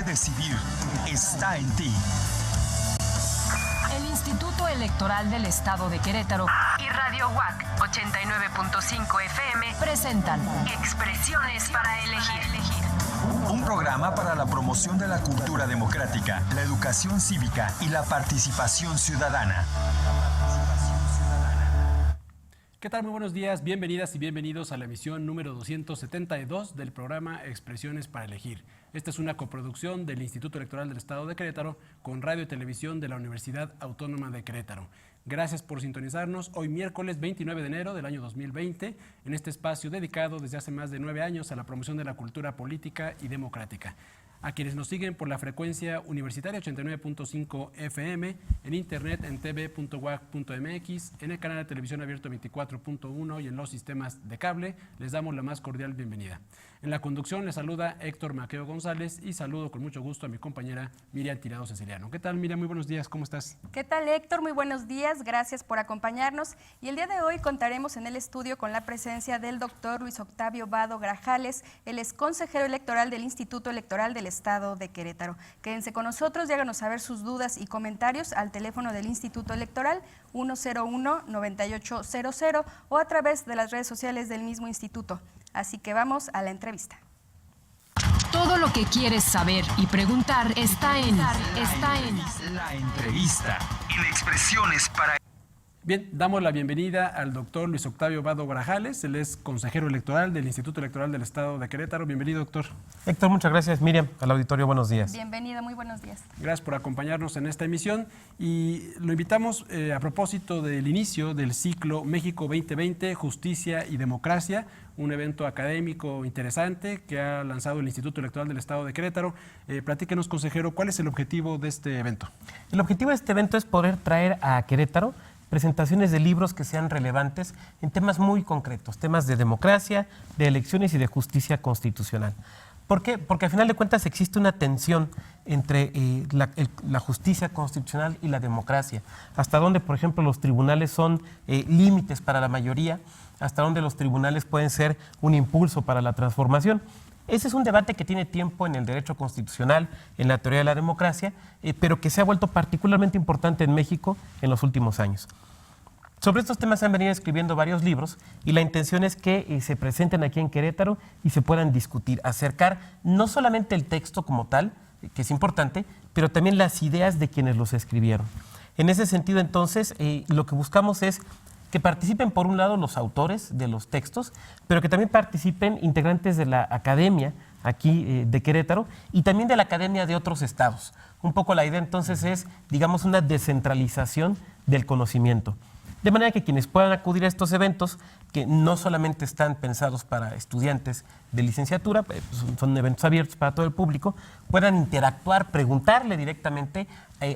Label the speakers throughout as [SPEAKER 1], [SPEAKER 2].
[SPEAKER 1] decidir está en ti.
[SPEAKER 2] El Instituto Electoral del Estado de Querétaro y Radio UAC 89.5 FM presentan Expresiones para Elegir.
[SPEAKER 1] Un programa para la promoción de la cultura democrática, la educación cívica y la participación ciudadana.
[SPEAKER 3] ¿Qué tal? Muy buenos días, bienvenidas y bienvenidos a la emisión número 272 del programa Expresiones para Elegir. Esta es una coproducción del Instituto Electoral del Estado de Querétaro con radio y televisión de la Universidad Autónoma de Querétaro. Gracias por sintonizarnos hoy miércoles 29 de enero del año 2020 en este espacio dedicado desde hace más de 9 años a la promoción de la cultura política y democrática. A quienes nos siguen por la frecuencia universitaria 89.5 FM, en internet en tv.uac.mx, en el canal de televisión abierto 24.1 y en los sistemas de cable, les damos la más cordial bienvenida. En la conducción les saluda Héctor Maqueo González y saludo con mucho gusto a mi compañera Miriam Tirado Ceciliano. ¿Qué tal, Miriam? Muy buenos días, ¿cómo estás?
[SPEAKER 4] ¿Qué tal, Héctor? Muy buenos días, gracias por acompañarnos. Y el día de hoy contaremos en el estudio con la presencia del doctor Luis Octavio Vado Grajales. Él es consejero electoral del Instituto Electoral del Estado de Querétaro. Quédense con nosotros y háganos saber sus dudas y comentarios al teléfono del Instituto Electoral 101-9800 o a través de las redes sociales del mismo instituto. Así que vamos a la entrevista.
[SPEAKER 2] Todo lo que quieres saber y preguntar está en
[SPEAKER 1] La entrevista en Expresiones para...
[SPEAKER 3] Bien, damos la bienvenida al doctor Luis Octavio Vado Grajales. Él es consejero electoral del Instituto Electoral del Estado de Querétaro. Bienvenido, doctor.
[SPEAKER 5] Héctor, muchas gracias. Miriam, al auditorio, buenos días.
[SPEAKER 4] Bienvenido, muy buenos días.
[SPEAKER 3] Gracias por acompañarnos en esta emisión y lo invitamos a propósito del inicio del ciclo México 2020, Justicia y Democracia, un evento académico interesante que ha lanzado el Instituto Electoral del Estado de Querétaro. Platíquenos, consejero, ¿cuál es el objetivo de este evento?
[SPEAKER 5] El objetivo de este evento es poder traer a Querétaro presentaciones de libros que sean relevantes en temas muy concretos, temas de democracia, de elecciones y de justicia constitucional. ¿Por qué? Porque al final de cuentas existe una tensión entre la justicia constitucional y la democracia. Hasta dónde, por ejemplo, los tribunales son límites para la mayoría, hasta dónde los tribunales pueden ser un impulso para la transformación. Ese es un debate que tiene tiempo en el derecho constitucional, en la teoría de la democracia, pero que se ha vuelto particularmente importante en México en los últimos años. Sobre estos temas se han venido escribiendo varios libros y la intención es que se presenten aquí en Querétaro y se puedan discutir, acercar no solamente el texto como tal, que es importante, pero también las ideas de quienes los escribieron. En ese sentido, entonces, lo que buscamos es que participen, por un lado, los autores de los textos, pero que también participen integrantes de la academia aquí de Querétaro y también de la academia de otros estados. Un poco la idea, entonces, es, digamos, una descentralización del conocimiento. De manera que quienes puedan acudir a estos eventos, que no solamente están pensados para estudiantes de licenciatura, son eventos abiertos para todo el público, puedan interactuar, preguntarle directamente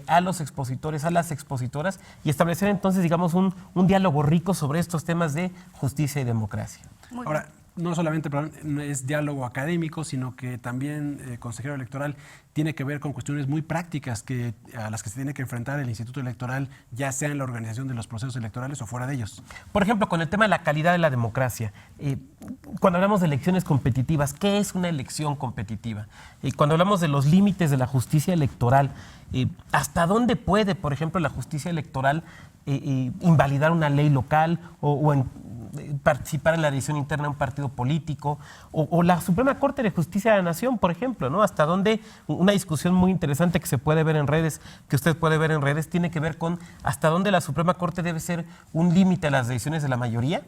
[SPEAKER 5] a los expositores, a las expositoras y establecer entonces, digamos, un diálogo rico sobre estos temas de justicia y democracia.
[SPEAKER 3] Ahora, no solamente es diálogo académico, sino que también, consejero electoral, tiene que ver con cuestiones muy prácticas a las que se tiene que enfrentar el Instituto Electoral, ya sea en la organización de los procesos electorales o fuera de ellos.
[SPEAKER 5] Por ejemplo, con el tema de la calidad de la democracia, cuando hablamos de elecciones competitivas, ¿qué es una elección competitiva? Cuando hablamos de los límites de la justicia electoral, ¿hasta dónde puede, por ejemplo, la justicia electoral invalidar una ley local o participar en la elección interna de un partido político, o la Suprema Corte de Justicia de la Nación, por ejemplo, ¿no? Hasta dónde, una discusión muy interesante que se puede ver en redes, que usted puede ver en redes, tiene que ver con hasta dónde la Suprema Corte debe ser un límite a las decisiones de la mayoría,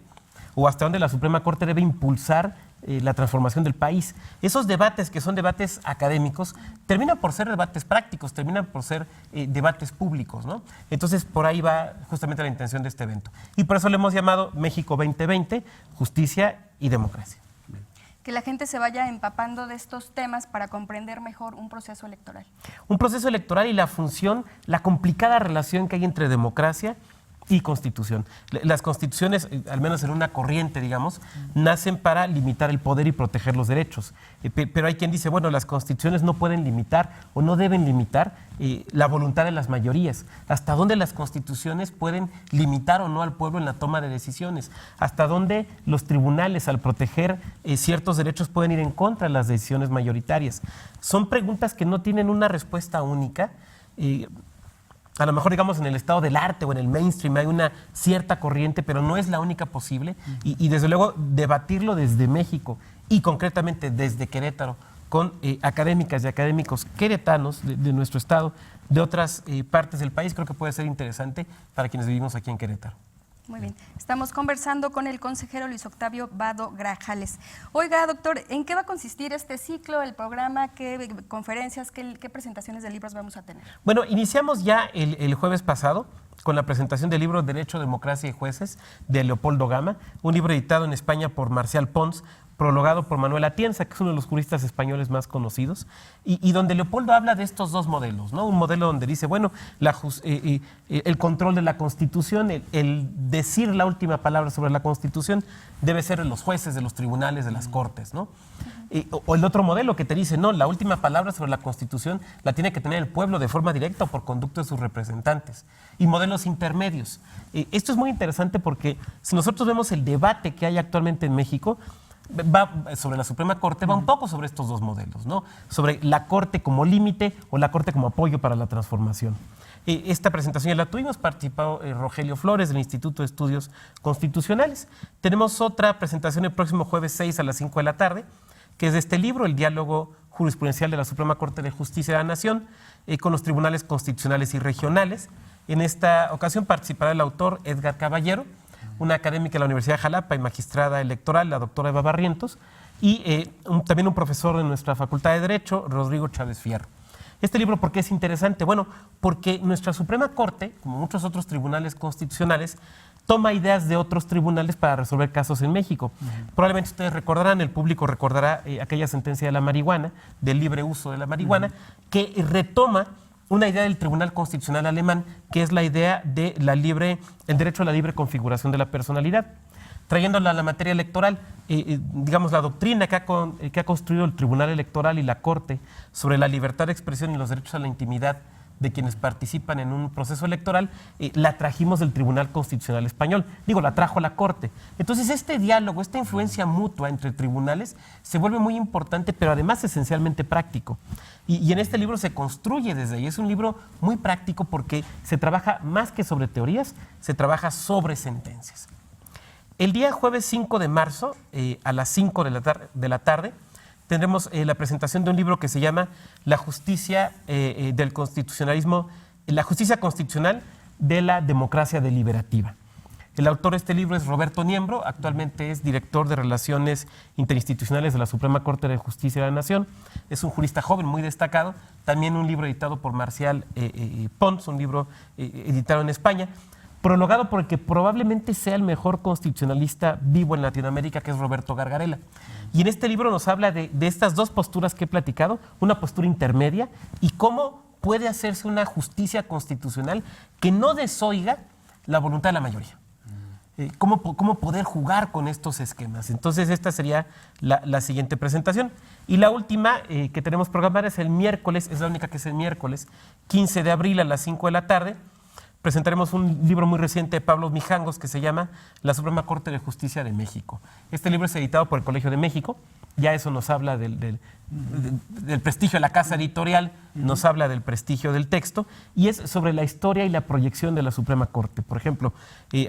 [SPEAKER 5] o hasta dónde la Suprema Corte debe impulsar la transformación del país. Esos debates, que son debates académicos, terminan por ser debates prácticos, terminan por ser debates públicos, ¿no? Entonces, por ahí va justamente la intención de este evento. Y por eso le hemos llamado México 2020, Justicia y Democracia.
[SPEAKER 4] Que la gente se vaya empapando de estos temas para comprender mejor un proceso electoral.
[SPEAKER 5] Un proceso electoral y la función, la complicada relación que hay entre democracia y Constitución. Las constituciones, al menos en una corriente, digamos, nacen para limitar el poder y proteger los derechos. Pero hay quien dice, bueno, las constituciones no pueden limitar o no deben limitar la voluntad de las mayorías. ¿Hasta dónde las constituciones pueden limitar o no al pueblo en la toma de decisiones? ¿Hasta dónde los tribunales, al proteger ciertos derechos, pueden ir en contra de las decisiones mayoritarias? Son preguntas que no tienen una respuesta única. A lo mejor, digamos, en el estado del arte o en el mainstream hay una cierta corriente, pero no es la única posible. Y desde luego, debatirlo desde México y concretamente desde Querétaro, con académicas y académicos queretanos de nuestro estado, de otras partes del país, creo que puede ser interesante para quienes vivimos aquí en Querétaro.
[SPEAKER 4] Muy bien, estamos conversando con el consejero Luis Octavio Vado Grajales. Oiga, doctor, ¿en qué va a consistir este ciclo, el programa, qué conferencias, qué presentaciones de libros vamos a tener?
[SPEAKER 5] Bueno, iniciamos ya el jueves pasado con la presentación del libro Derecho, Democracia y Jueces de Leopoldo Gama, un libro editado en España por Marcial Pons, prologado por Manuel Atienza, que es uno de los juristas españoles más conocidos, y donde Leopoldo habla de estos dos modelos, ¿no? Un modelo donde dice, bueno, el control de la Constitución, el decir la última palabra sobre la Constitución debe ser de los jueces, de los tribunales, de las cortes, ¿no? O el otro modelo que te dice, no, la última palabra sobre la Constitución la tiene que tener el pueblo de forma directa o por conducto de sus representantes. Y modelos intermedios. Esto es muy interesante porque si nosotros vemos el debate que hay actualmente en México, va sobre la Suprema Corte, va un poco sobre estos dos modelos, ¿no? Sobre la Corte como límite o la Corte como apoyo para la transformación. Esta presentación ya la tuvimos, participó Rogelio Flores del Instituto de Estudios Constitucionales. Tenemos otra presentación el próximo jueves 6 a las 5 de la tarde, que es de este libro, El diálogo jurisprudencial de la Suprema Corte de Justicia de la Nación, con los tribunales constitucionales y regionales. En esta ocasión participará el autor Edgar Caballero, una académica de la Universidad de Jalapa y magistrada electoral, la doctora Eva Barrientos, y también un profesor de nuestra Facultad de Derecho, Rodrigo Chávez Fierro. Este libro, ¿por qué es interesante? Bueno, porque nuestra Suprema Corte, como muchos otros tribunales constitucionales, toma ideas de otros tribunales para resolver casos en México. Probablemente ustedes recordarán, el público recordará aquella sentencia de la marihuana, del libre uso de la marihuana, que retoma una idea del Tribunal Constitucional alemán, que es la idea de el derecho a la libre configuración de la personalidad. Trayéndola a la materia electoral, digamos, la doctrina que ha construido el Tribunal Electoral y la Corte sobre la libertad de expresión y los derechos a la intimidad de quienes participan en un proceso electoral, la trajimos del Tribunal Constitucional Español. La trajo la Corte. Entonces, este diálogo, esta influencia mutua entre tribunales se vuelve muy importante, pero además esencialmente práctico. Y en este libro se construye desde ahí. Es un libro muy práctico porque se trabaja más que sobre teorías, se trabaja sobre sentencias. El día jueves 5 de marzo, a las 5 de la tarde, tendremos la presentación de un libro que se llama La justicia del constitucionalismo, la justicia constitucional de la democracia deliberativa. El autor de este libro es Roberto Niembro, actualmente es director de Relaciones Interinstitucionales de la Suprema Corte de Justicia de la Nación. Es un jurista joven muy destacado, también un libro editado por Marcial Pons, un libro editado en España, prologado por el que probablemente sea el mejor constitucionalista vivo en Latinoamérica, que es Roberto Gargarella. Y en este libro nos habla de estas dos posturas que he platicado, una postura intermedia y cómo puede hacerse una justicia constitucional que no desoiga la voluntad de la mayoría. Cómo poder jugar con estos esquemas. Entonces, esta sería la siguiente presentación. Y la última que tenemos programada es el miércoles, es la única que es el miércoles, 15 de abril a las 5 de la tarde. Presentaremos un libro muy reciente de Pablo Mijangos que se llama La Suprema Corte de Justicia de México. Este libro es editado por el Colegio de México. Ya eso nos habla del prestigio de la casa editorial, nos habla del prestigio del texto, y es sobre la historia y la proyección de la Suprema Corte. Por ejemplo,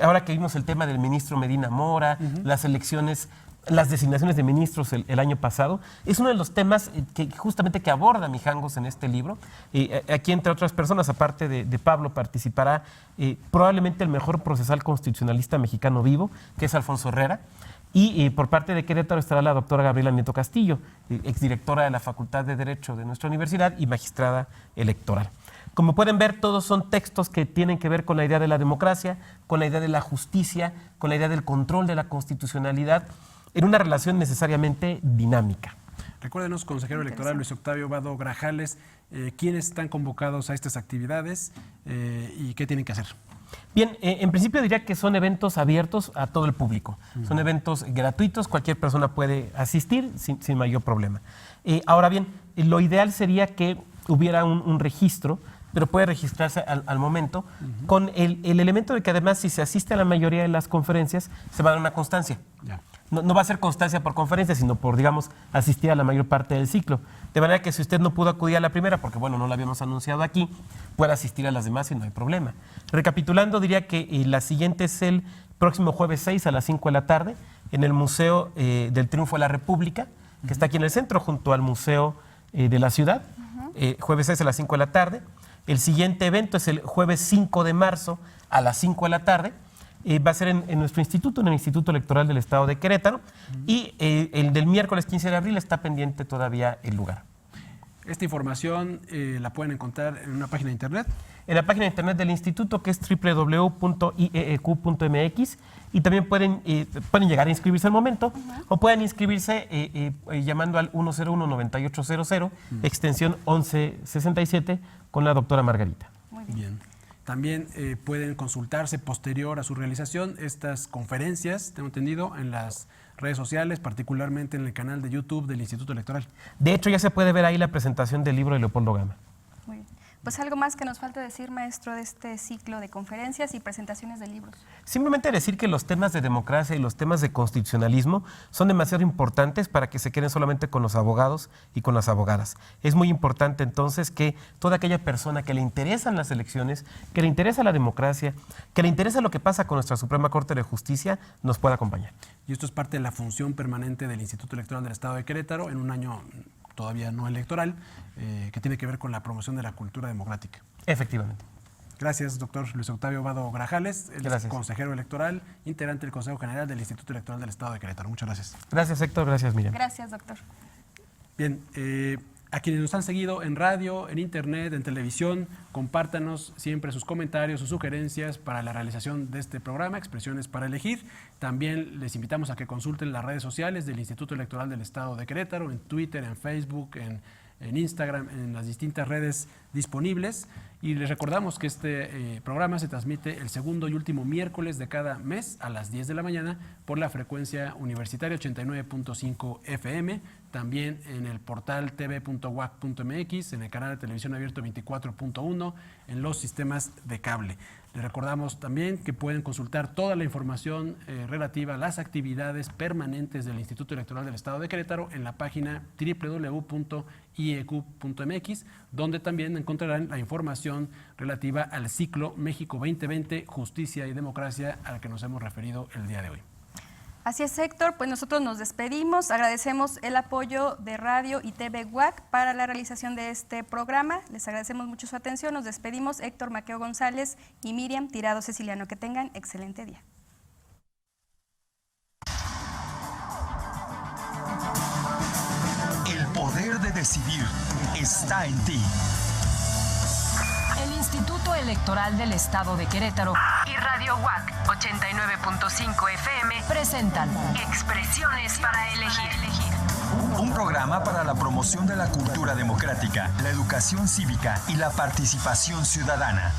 [SPEAKER 5] ahora que vimos el tema del ministro Medina Mora, las elecciones, las designaciones de ministros el año pasado, es uno de los temas que aborda Mijangos en este libro. Aquí, entre otras personas, aparte de Pablo, participará probablemente el mejor procesal constitucionalista mexicano vivo, que es Alfonso Herrera. Y por parte de Querétaro estará la doctora Gabriela Nieto Castillo, exdirectora de la Facultad de Derecho de nuestra universidad y magistrada electoral. Como pueden ver, todos son textos que tienen que ver con la idea de la democracia, con la idea de la justicia, con la idea del control de la constitucionalidad, en una relación necesariamente dinámica.
[SPEAKER 3] Recuérdenos, consejero electoral Luis Octavio Vado Grajales, quiénes están convocados a estas actividades y qué tienen que hacer.
[SPEAKER 5] Bien, en principio diría que son eventos abiertos a todo el público. Son eventos gratuitos, cualquier persona puede asistir sin mayor problema. Ahora bien, lo ideal sería que hubiera un registro, pero puede registrarse al momento, con el elemento de que además si se asiste a la mayoría de las conferencias, se va a dar una constancia.
[SPEAKER 3] Ya.
[SPEAKER 5] No va a ser constancia por conferencia, sino por, digamos, asistir a la mayor parte del ciclo. De manera que si usted no pudo acudir a la primera, porque bueno, no la habíamos anunciado aquí, puede asistir a las demás y no hay problema. Recapitulando, diría que la siguiente es el próximo jueves 6 a las 5 de la tarde, en el Museo del Triunfo de la República, que está aquí en el centro, junto al Museo de la Ciudad, jueves 6 a las 5 de la tarde. El siguiente evento es el jueves 5 de marzo a las 5 de la tarde. Va a ser en nuestro instituto, en el Instituto Electoral del Estado de Querétaro, y el del miércoles 15 de abril está pendiente todavía el lugar.
[SPEAKER 3] Esta información la pueden encontrar en una página de internet.
[SPEAKER 5] En la página de internet del instituto, que es www.ieeq.mx, y también pueden llegar a inscribirse al momento, o pueden inscribirse llamando al 101-9800, extensión 1167, con la doctora Margarita.
[SPEAKER 4] Muy
[SPEAKER 3] Bien. También pueden consultarse posterior a su realización estas conferencias, tengo entendido, en las redes sociales, particularmente en el canal de YouTube del Instituto Electoral.
[SPEAKER 5] De hecho, ya se puede ver ahí la presentación del libro de Leopoldo Gama.
[SPEAKER 4] Muy bien. Pues algo más que nos falta decir, maestro, de este ciclo de conferencias y presentaciones de libros.
[SPEAKER 5] Simplemente decir que los temas de democracia y los temas de constitucionalismo son demasiado importantes para que se queden solamente con los abogados y con las abogadas. Es muy importante entonces que toda aquella persona que le interesan las elecciones, que le interesa la democracia, que le interesa lo que pasa con nuestra Suprema Corte de Justicia, nos pueda acompañar.
[SPEAKER 3] Y esto es parte de la función permanente del Instituto Electoral del Estado de Querétaro en un año todavía no electoral, que tiene que ver con la promoción de la cultura democrática.
[SPEAKER 5] Efectivamente.
[SPEAKER 3] Gracias, doctor Luis Octavio Vado Grajales, el consejero electoral, integrante del Consejo General del Instituto Electoral del Estado de Querétaro. Muchas gracias.
[SPEAKER 5] Gracias, Héctor. Gracias, Miriam.
[SPEAKER 4] Gracias, doctor.
[SPEAKER 3] Bien, a quienes nos han seguido en radio, en internet, en televisión, compártanos siempre sus comentarios, sus sugerencias para la realización de este programa, Expresiones para Elegir. También les invitamos a que consulten las redes sociales del Instituto Electoral del Estado de Querétaro, en Twitter, en Facebook, en Instagram, en las distintas redes disponibles. Y les recordamos que este programa se transmite el segundo y último miércoles de cada mes a las 10 de la mañana por la frecuencia universitaria 89.5 FM, también en el portal tv.wac.mx, en el canal de televisión abierto 24.1, en los sistemas de cable. Les recordamos también que pueden consultar toda la información relativa a las actividades permanentes del Instituto Electoral del Estado de Querétaro en la página www.ieq.mx, donde también encontrarán la información relativa al ciclo México 2020, Justicia y Democracia, al que nos hemos referido el día de hoy.
[SPEAKER 4] Así es, Héctor, pues nosotros nos despedimos, agradecemos el apoyo de Radio y TV UAC para la realización de este programa, les agradecemos mucho su atención, nos despedimos Héctor Maqueo González y Miriam Tirado Ceciliano, que tengan excelente día.
[SPEAKER 1] El poder de decidir está en ti.
[SPEAKER 2] El Instituto Electoral del Estado de Querétaro y Radio UAC 89.5 FM presentan Expresiones para Elegir.
[SPEAKER 1] Un programa para la promoción de la cultura democrática, la educación cívica y la participación ciudadana.